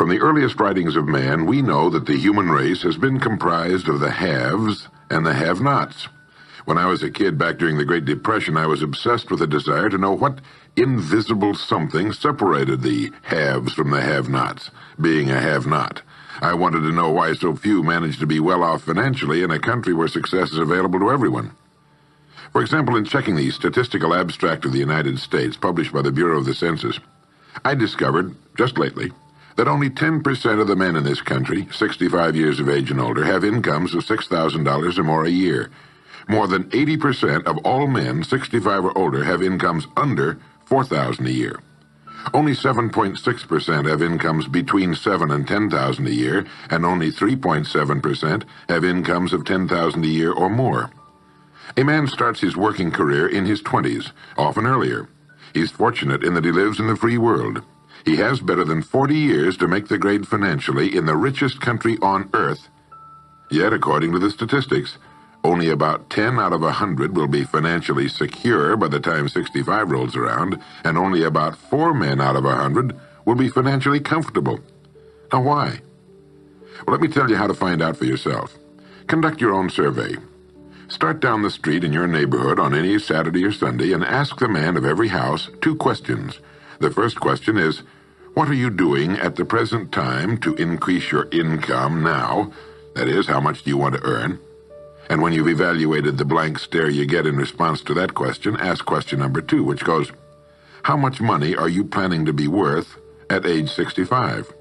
From the earliest writings of man, we know that the human race has been comprised of the haves and the have-nots. When I was a kid back during the Great Depression, I was obsessed with a desire to know what invisible something separated the haves from the have-nots, being a have-not. I wanted to know why so few managed to be well off financially in a country where success is available to everyone. For example, in checking the Statistical Abstract of the United States, published by the Bureau of the Census, I discovered, just lately, that only 10% of the men in this country, 65 years of age and older, have incomes of $6,000 or more a year. More than 80% of all men 65 or older have incomes under $4,000 a year. Only 7.6% have incomes between $7,000 and $10,000 a year, and only 3.7% have incomes of $10,000 a year or more. A man starts his working career in his 20s, often earlier. He's fortunate in that he lives in the free world. He has better than 40 years to make the grade financially in the richest country on earth. Yet, according to the statistics, only about 10 out of 100 will be financially secure by the time 65 rolls around, and only about 4 men out of 100 will be financially comfortable. Now, why? Well, let me tell you how to find out for yourself. Conduct your own survey. Start down the street in your neighborhood on any Saturday or Sunday and ask the man of every house 2 questions. The first question is, what are you doing at the present time to increase your income now? That is, how much do you want to earn? And when you've evaluated the blank stare you get in response to that question, ask question number 2, which goes, how much money are you planning to be worth at age 65?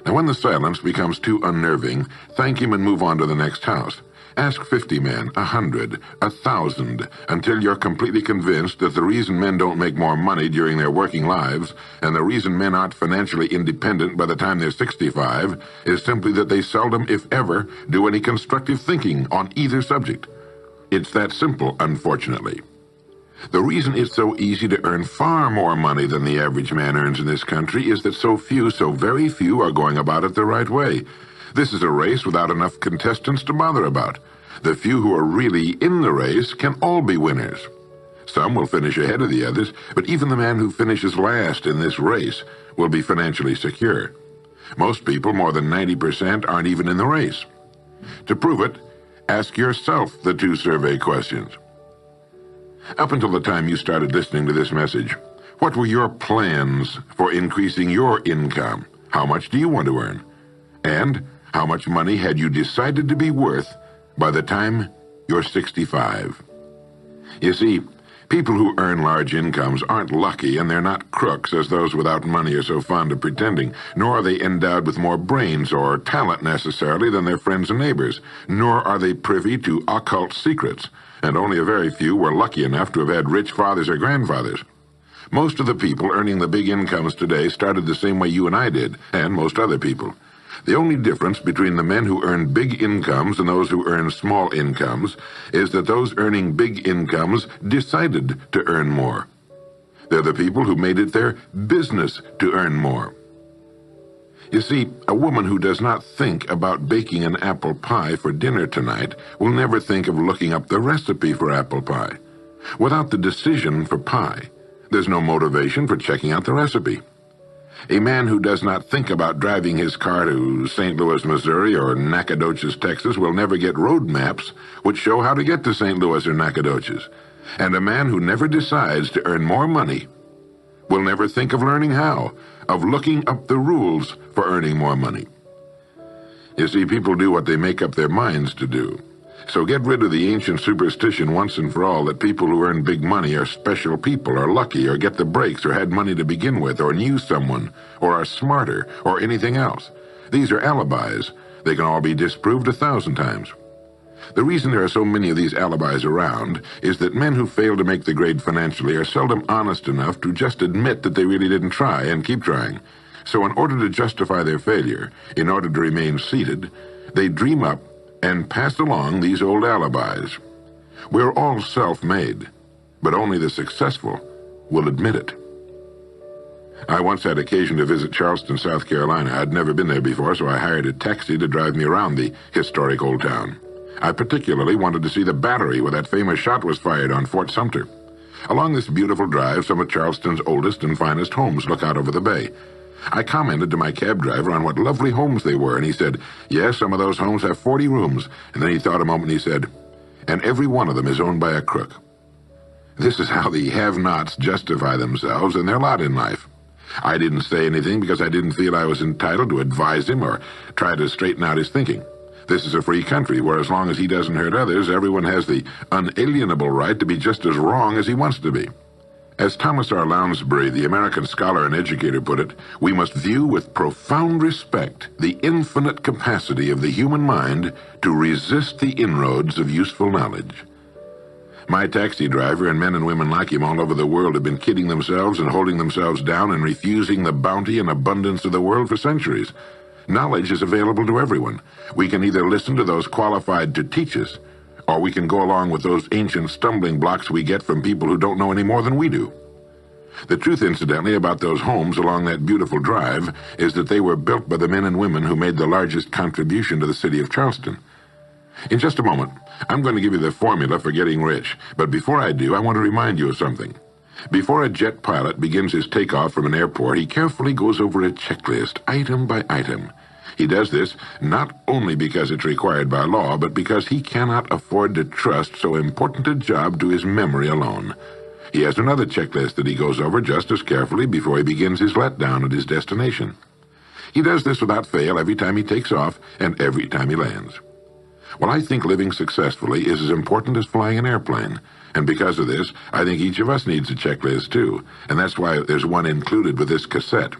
Now, when the silence becomes too unnerving, thank him and move on to the next house. Ask 50 men, 100, 1,000, until you're completely convinced that the reason men don't make more money during their working lives, and the reason men aren't financially independent by the time they're 65, is simply that they seldom, if ever, do any constructive thinking on either subject. It's that simple, unfortunately. The reason it's so easy to earn far more money than the average man earns in this country is that so very few, are going about it the right way. This is a race without enough contestants to bother about. The few who are really in the race can all be winners. Some will finish ahead of the others, but even the man who finishes last in this race will be financially secure. Most people, more than 90%, aren't even in the race. To prove it, ask yourself the 2 survey questions. Up until the time you started listening to this message, what were your plans for increasing your income? How much do you want to earn? And how much money had you decided to be worth by the time you're 65? You see, people who earn large incomes aren't lucky, and they're not crooks, as those without money are so fond of pretending, nor are they endowed with more brains or talent necessarily than their friends and neighbors, nor are they privy to occult secrets, and only a very few were lucky enough to have had rich fathers or grandfathers. Most of the people earning the big incomes today started the same way you and I did, and most other people. The only difference between the men who earn big incomes and those who earn small incomes is that those earning big incomes decided to earn more. They're the people who made it their business to earn more. You see, a woman who does not think about baking an apple pie for dinner tonight will never think of looking up the recipe for apple pie. Without the decision for pie, there's no motivation for checking out the recipe. A man who does not think about driving his car to St. Louis, Missouri, or Nacogdoches, Texas, will never get road maps which show how to get to St. Louis or Nacogdoches. And a man who never decides to earn more money will never think of learning how, of looking up the rules for earning more money. You see, people do what they make up their minds to do. So get rid of the ancient superstition once and for all that people who earn big money are special people, or lucky, or get the breaks, or had money to begin with, or knew someone, or are smarter, or anything else. These are alibis. They can all be disproved 1,000 times. The reason there are so many of these alibis around is that men who fail to make the grade financially are seldom honest enough to just admit that they really didn't try and keep trying. So in order to justify their failure, in order to remain seated, they dream up and pass along these old alibis. We're all self-made, but only the successful will admit it. I once had occasion to visit Charleston, South Carolina. I'd never been there before, so I hired a taxi to drive me around the historic old town. I particularly wanted to see the battery where that famous shot was fired on Fort Sumter. Along this beautiful drive, some of Charleston's oldest and finest homes look out over the bay. I commented to my cab driver on what lovely homes they were, and he said, yes, some of those homes have 40 rooms. And then he thought a moment and he said, and every one of them is owned by a crook. This is how the have-nots justify themselves and their lot in life. I didn't say anything because I didn't feel I was entitled to advise him or try to straighten out his thinking. This is a free country where as long as he doesn't hurt others, everyone has the unalienable right to be just as wrong as he wants to be. As Thomas R. Lounsbury, the American scholar and educator, put it, we must view with profound respect the infinite capacity of the human mind to resist the inroads of useful knowledge. My taxi driver and men and women like him all over the world have been kidding themselves and holding themselves down and refusing the bounty and abundance of the world for centuries. Knowledge is available to everyone. We can either listen to those qualified to teach us, or we can go along with those ancient stumbling blocks we get from people who don't know any more than we do. The truth, incidentally, about those homes along that beautiful drive is that they were built by the men and women who made the largest contribution to the city of Charleston. In just a moment, I'm going to give you the formula for getting rich, but before I do, I want to remind you of something. Before a jet pilot begins his takeoff from an airport, he carefully goes over a checklist, item by item. He does this not only because it's required by law, but because he cannot afford to trust so important a job to his memory alone. He has another checklist that he goes over just as carefully before he begins his letdown at his destination. He does this without fail every time he takes off and every time he lands. Well, I think living successfully is as important as flying an airplane. And because of this, I think each of us needs a checklist too. And that's why there's one included with this cassette.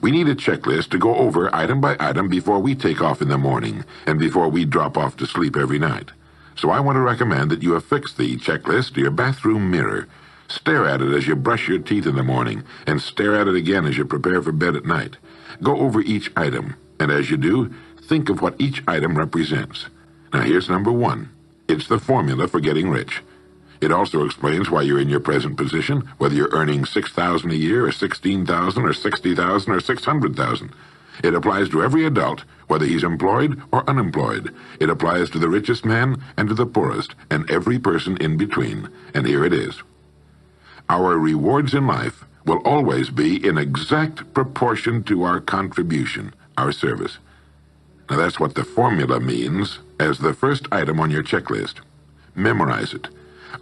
We need a checklist to go over item by item before we take off in the morning and before we drop off to sleep every night. So I want to recommend that you affix the checklist to your bathroom mirror. Stare at it as you brush your teeth in the morning and stare at it again as you prepare for bed at night. Go over each item, and as you do, think of what each item represents. Now here's number one. It's the formula for getting rich. It also explains why you're in your present position, whether you're earning $6,000 a year or $16,000 or $60,000 or $600,000. It applies to every adult, whether he's employed or unemployed. It applies to the richest man and to the poorest, and every person in between. And here it is. Our rewards in life will always be in exact proportion to our contribution, our service. Now that's what the formula means as the first item on your checklist. Memorize it.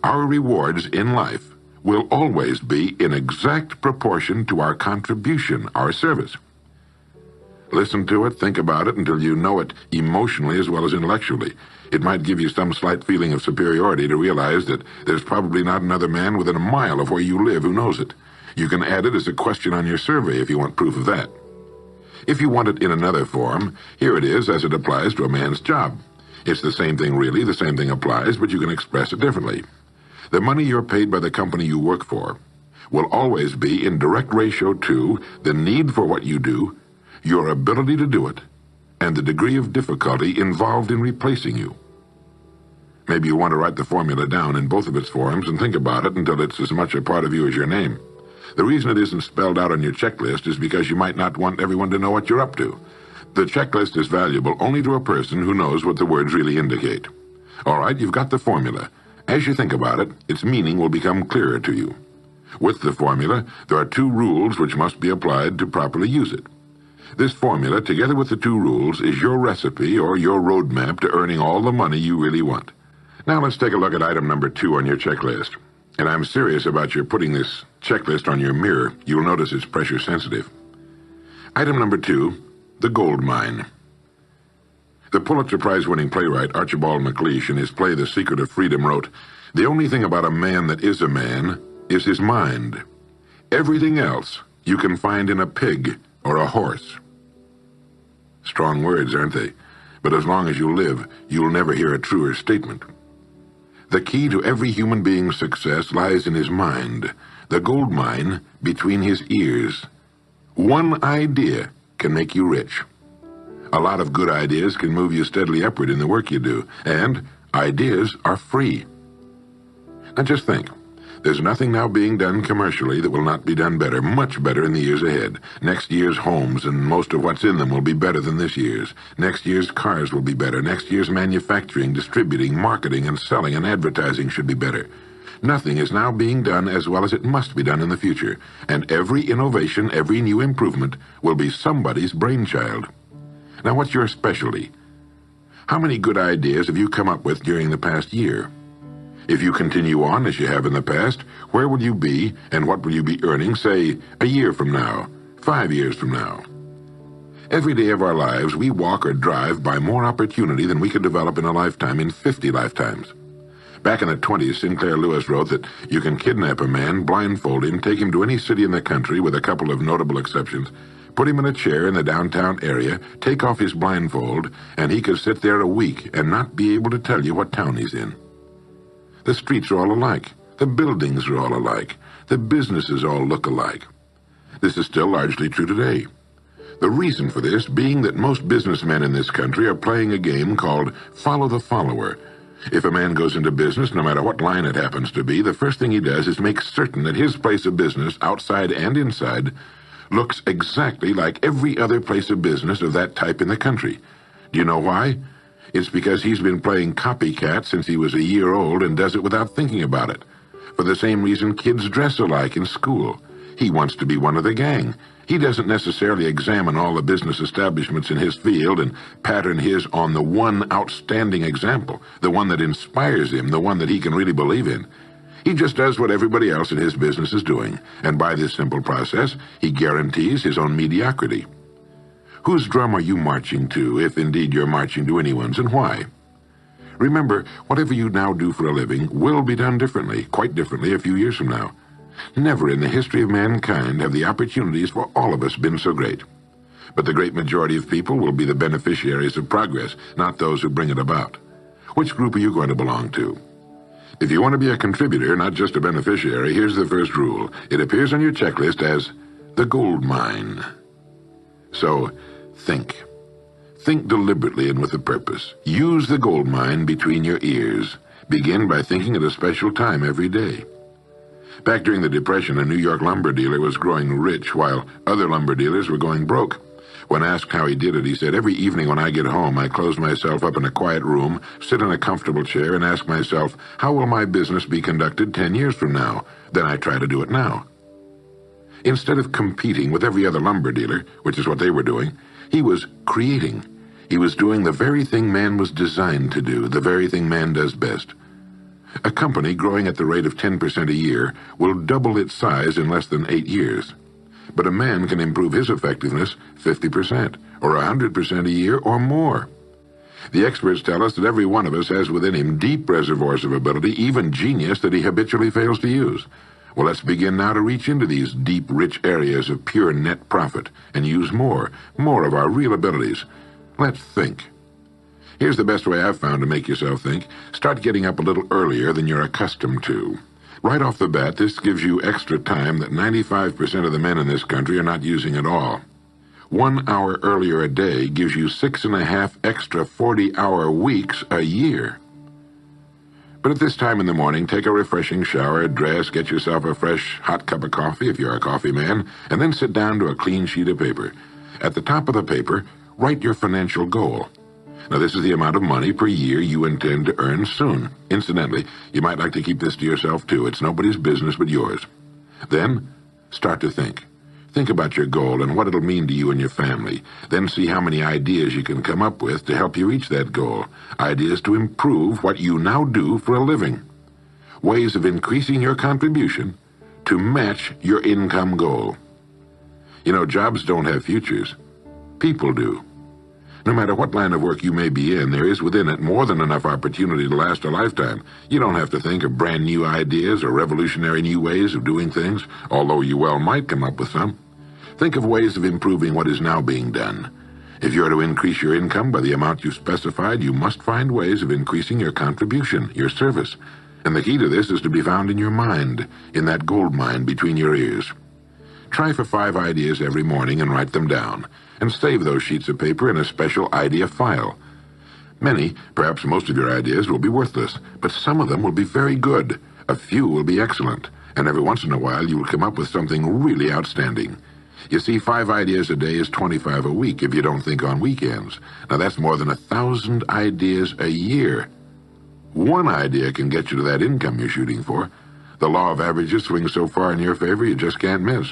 Our rewards in life will always be in exact proportion to our contribution, our service. Listen to it, think about it until you know it emotionally as well as intellectually. It might give you some slight feeling of superiority to realize that there's probably not another man within a mile of where you live who knows it. You can add it as a question on your survey if you want proof of that. If you want it in another form, here it is as it applies to a man's job. It's the same thing really, the same thing applies, but you can express it differently. The money you're paid by the company you work for will always be in direct ratio to the need for what you do, your ability to do it, and the degree of difficulty involved in replacing you. Maybe you want to write the formula down in both of its forms and think about it until it's as much a part of you as your name. The reason it isn't spelled out on your checklist is because you might not want everyone to know what you're up to. The checklist is valuable only to a person who knows what the words really indicate. All right, you've got the formula. As you think about it, its meaning will become clearer to you. With the formula, there are two rules which must be applied to properly use it. This formula, together with the two rules, is your recipe or your roadmap to earning all the money you really want. Now let's take a look at item number 2 on your checklist. And I'm serious about your putting this checklist on your mirror. You'll notice it's pressure sensitive. Item number 2, the gold mine. The Pulitzer Prize-winning playwright Archibald MacLeish, in his play The Secret of Freedom, wrote, "The only thing about a man that is a man is his mind. Everything else you can find in a pig or a horse." Strong words, aren't they? But as long as you live, you'll never hear a truer statement. The key to every human being's success lies in his mind, the gold mine between his ears. One idea can make you rich. A lot of good ideas can move you steadily upward in the work you do, and ideas are free. Now just think, there's nothing now being done commercially that will not be done better, much better in the years ahead. Next year's homes and most of what's in them will be better than this year's. Next year's cars will be better. Next year's manufacturing, distributing, marketing, and selling and advertising should be better. Nothing is now being done as well as it must be done in the future, and every innovation, every new improvement will be somebody's brainchild. Now, what's your specialty? How many good ideas have you come up with during the past year? If you continue on as you have in the past, where will you be and what will you be earning, say, a year from now, 5 years from now? Every day of our lives, we walk or drive by more opportunity than we could develop in a lifetime, in 50 lifetimes. Back in the 20s, Sinclair Lewis wrote that you can kidnap a man, blindfold him, take him to any city in the country with a couple of notable exceptions, put him in a chair in the downtown area, take off his blindfold, and he could sit there a week and not be able to tell you what town he's in. The streets are all alike. The buildings are all alike. The businesses all look alike. This is still largely true today. The reason for this being that most businessmen in this country are playing a game called follow the follower. If a man goes into business, no matter what line it happens to be, the first thing he does is make certain that his place of business, outside and inside, looks exactly like every other place of business of that type in the country. Do you know why? It's because he's been playing copycat since he was a year old and does it without thinking about it. For the same reason kids dress alike in school. He wants to be one of the gang. He doesn't necessarily examine all the business establishments in his field and pattern his on the one outstanding example, the one that inspires him, the one that he can really believe in. He just does what everybody else in his business is doing, and by this simple process, he guarantees his own mediocrity. Whose drum are you marching to, if indeed you're marching to anyone's, and why? Remember, whatever you now do for a living will be done differently, quite differently a few years from now. Never in the history of mankind have the opportunities for all of us been so great. But the great majority of people will be the beneficiaries of progress, not those who bring it about. Which group are you going to belong to? If you want to be a contributor, not just a beneficiary, here's the first rule. It appears on your checklist as the gold mine. So, think. Think deliberately and with a purpose. Use the gold mine between your ears. Begin by thinking at a special time every day. Back during the Depression, a New York lumber dealer was growing rich while other lumber dealers were going broke. When asked how he did it, he said, "Every evening when I get home, I close myself up in a quiet room, sit in a comfortable chair, and ask myself, how will my business be conducted 10 years from now? Then I try to do it now." Instead of competing with every other lumber dealer, which is what they were doing, he was creating. He was doing the very thing man was designed to do, the very thing man does best. A company growing at the rate of 10% a year will double its size in less than 8 years. But a man can improve his effectiveness 50% or 100% a year or more. The experts tell us that every one of us has within him deep reservoirs of ability, even genius, that he habitually fails to use. Well, let's begin now to reach into these deep, rich areas of pure net profit and use more of our real abilities. Let's think. Here's the best way I've found to make yourself think. Start getting up a little earlier than you're accustomed to. Right off the bat, this gives you extra time that 95% of the men in this country are not using at all. 1 hour earlier a day gives you 6.5 extra 40-hour weeks a year. But at this time in the morning, take a refreshing shower, dress, get yourself a fresh, hot cup of coffee if you're a coffee man, and then sit down to a clean sheet of paper. At the top of the paper, write your financial goal. Now, this is the amount of money per year you intend to earn soon. Incidentally, you might like to keep this to yourself, too. It's nobody's business but yours. Then, start to think. Think about your goal and what it'll mean to you and your family. Then see how many ideas you can come up with to help you reach that goal. Ideas to improve what you now do for a living. Ways of increasing your contribution to match your income goal. You know, jobs don't have futures. People do. No matter what line of work you may be in, there is within it more than enough opportunity to last a lifetime. You don't have to think of brand new ideas or revolutionary new ways of doing things, although you well might come up with some. Think of ways of improving what is now being done. If you are to increase your income by the amount you've specified, you must find ways of increasing your contribution, your service. And the key to this is to be found in your mind, in that gold mine between your ears. Try for 5 ideas every morning and write them down, and save those sheets of paper in a special idea file. Many, perhaps most of your ideas will be worthless, but some of them will be very good. A few will be excellent, and every once in a while you will come up with something really outstanding. You see, 5 ideas a day is 25 a week if you don't think on weekends. Now that's more than 1,000 ideas a year. One idea can get you to that income you're shooting for. The law of averages swings so far in your favor you just can't miss.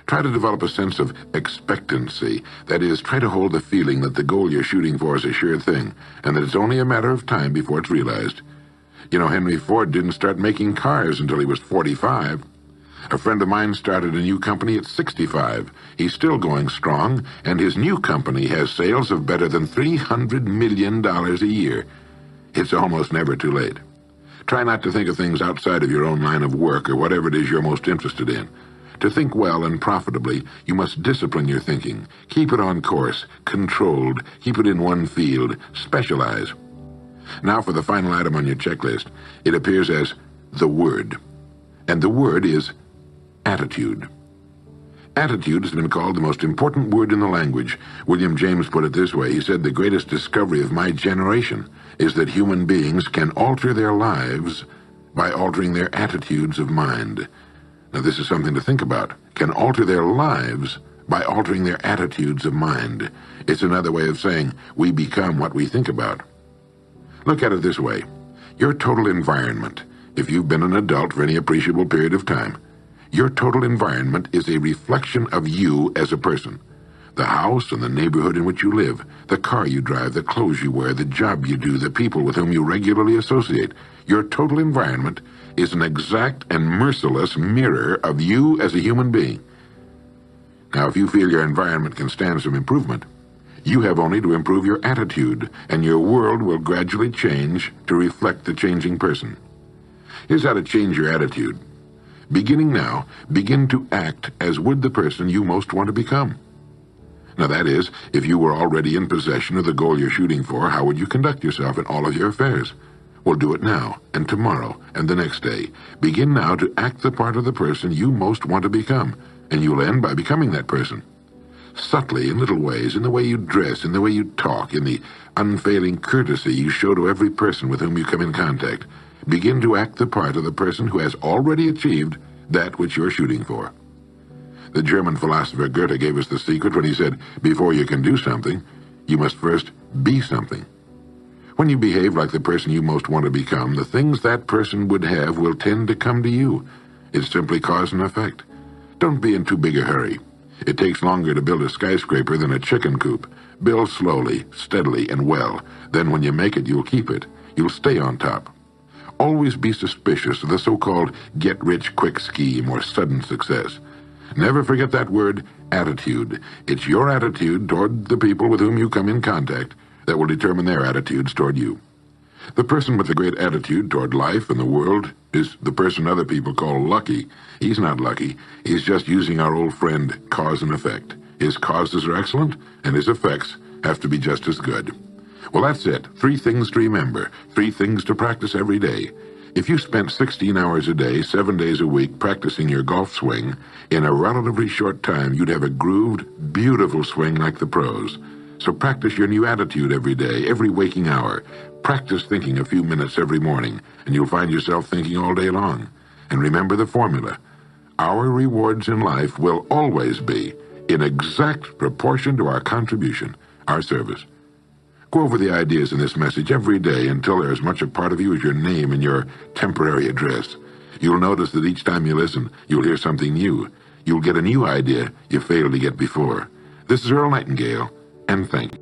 Try to develop a sense of expectancy. That is, try to hold the feeling that the goal you're shooting for is a sure thing, and that it's only a matter of time before it's realized. You know, Henry Ford didn't start making cars until he was 45. A friend of mine started a new company at 65. He's still going strong, and his new company has sales of better than $300 million a year. It's almost never too late. Try not to think of things outside of your own line of work or whatever it is you're most interested in. To think well and profitably, you must discipline your thinking. Keep it on course, controlled, keep it in one field, specialize. Now for the final item on your checklist. It appears as the word. And the word is attitude. Attitude has been called the most important word in the language. William James put it this way. He said, "The greatest discovery of my generation is that human beings can alter their lives by altering their attitudes of mind." Now, this is something to think about. Can alter their lives by altering their attitudes of mind. It's another way of saying we become what we think about. Look at it this way. Your total environment, if you've been an adult for any appreciable period of time, your total environment is a reflection of you as a person. The house and the neighborhood in which you live, the car you drive, the clothes you wear, the job you do, the people with whom you regularly associate. Your total environment is an exact and merciless mirror of you as a human being. Now, if you feel your environment can stand some improvement, you have only to improve your attitude, and your world will gradually change to reflect the changing person. Here's how to change your attitude. Beginning now, begin to act as would the person you most want to become. Now that is, if you were already in possession of the goal you're shooting for, how would you conduct yourself in all of your affairs? Well, do it now, and tomorrow, and the next day. Begin now to act the part of the person you most want to become, and you'll end by becoming that person. Subtly, in little ways, in the way you dress, in the way you talk, in the unfailing courtesy you show to every person with whom you come in contact. Begin to act the part of the person who has already achieved that which you're shooting for. The German philosopher Goethe gave us the secret when he said, before you can do something, you must first be something. When you behave like the person you most want to become, the things that person would have will tend to come to you. It's simply cause and effect. Don't be in too big a hurry. It takes longer to build a skyscraper than a chicken coop. Build slowly, steadily, and well. Then when you make it, you'll keep it. You'll stay on top. Always be suspicious of the so-called get-rich-quick scheme or sudden success. Never forget that word, attitude. It's your attitude toward the people with whom you come in contact that will determine their attitudes toward you. The person with a great attitude toward life and the world is the person other people call lucky. He's not lucky. He's just using our old friend cause and effect. His causes are excellent, and his effects have to be just as good. Well, that's it. 3 things to remember. 3 things to practice every day. If you spent 16 hours a day, 7 days a week, practicing your golf swing, in a relatively short time, you'd have a grooved, beautiful swing like the pros. So practice your new attitude every day, every waking hour. Practice thinking a few minutes every morning, and you'll find yourself thinking all day long. And remember the formula. Our rewards in life will always be in exact proportion to our contribution, our service. Go over the ideas in this message every day until they're as much a part of you as your name and your temporary address. You'll notice that each time you listen, you'll hear something new. You'll get a new idea you failed to get before. This is Earl Nightingale, and thank you.